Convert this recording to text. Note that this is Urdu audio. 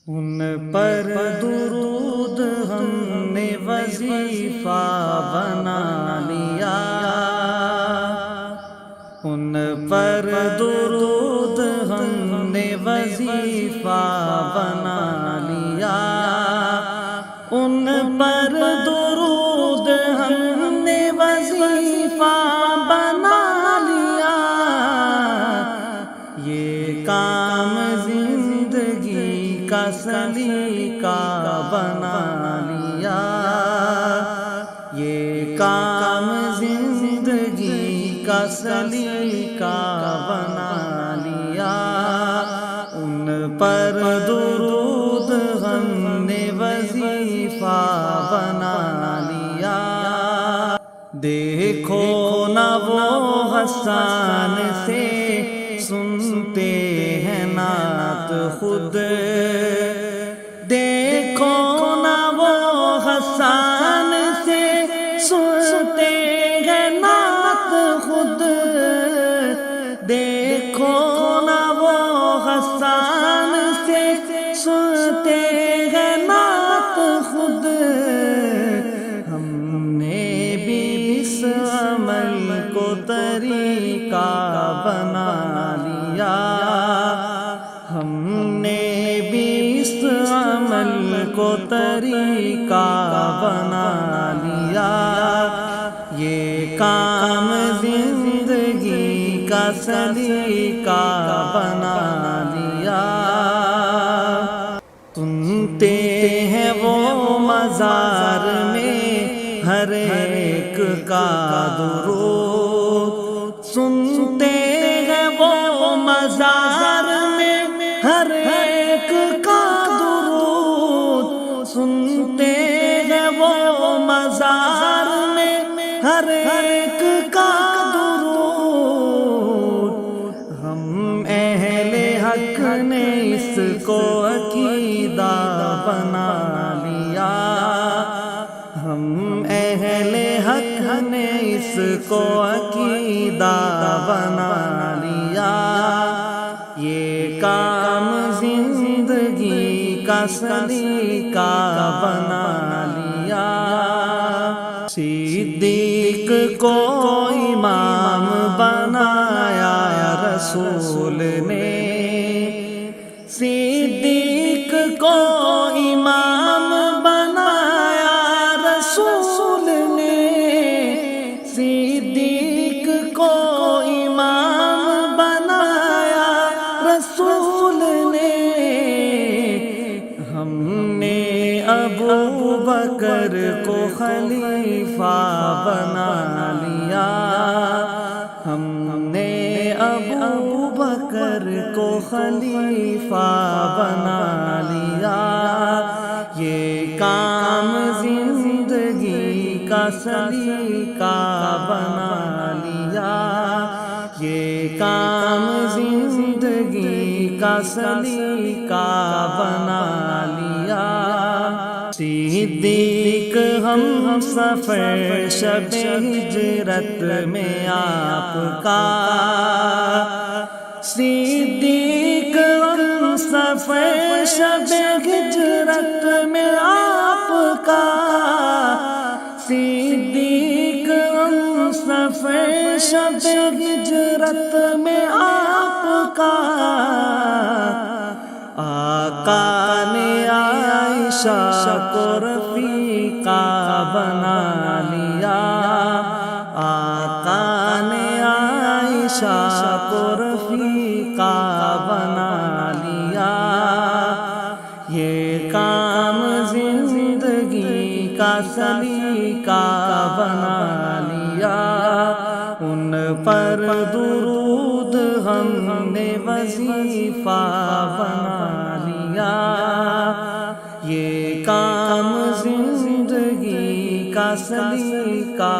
ان پر درود ہم نے وظیفہ بنا لیا، ان پر درود ہم نے وظیفہ بنا لیا، ان پر درود ہم نے وظیفہ بنا لیا، یہ کام زندگی کا سلیقہ بنا لیا، یہ کام زندگی کا سلیقہ بنا لیا، ان پر درود ہم نے وظیفہ بنا لیا۔ دیکھو نہ وہ حسان سے سنتے ہیں نعت خود، دیکھو نہ وہ حسان سے سنتے ہیں نعت خود، دیکھو نہ وہ حسان سے سنتے ہیں نعت خود، ہم نے بھی اس عمل کو طریقہ بنا لیا، ہم نے بھی اس عمل کو طریقہ بنا لیا، یہ کام زندگی کا سلیقہ بنا لیا۔ سنتے ہیں وہ مزار میں ہر ایک کا درود، سنتے ہیں وہ مزار میں ہر ایک کا درود، سنتے ہیں وہ مزار میں ہر ایک کا درود، ہم اہل حق نے اس کو عقیدہ بنا لیا، ہم اہل حق نے اس کو عقیدہ بنا لیا، یہ کام زندگی کا سلیقہ بنا لیا۔ صدیق کو امام بنایا رسول نے، صدیق کو امام بنایا رسول نے، صدیق کو امام بنایا رسول نے، ہم نے ابو بکر کو خلیفہ بنا لیا، ہم نے ابو بکر کو خلیفہ بنا لیا، یہ کام زندگی کا سلیقہ بنا لیا، یہ کام زندگی کا سلیقہ بنا لیا۔ صدیق ہم سفر شب ہجرت میں آپ کا، صدیق ہم سفر شب ہجرت میں آپ کا، صدیق ہم سفر شب ہجرت میں آپ کا، آقا نے عائشہ کو رفیقہ بنا لیا، آقا نے عائشہ کو رفیقہ بنا لیا، یہ کام زندگی کا سلیقہ بنا لیا، ان پر درود ہم نے وظیفہ بنا لیا، یہ کام زندگی کا سلیقہ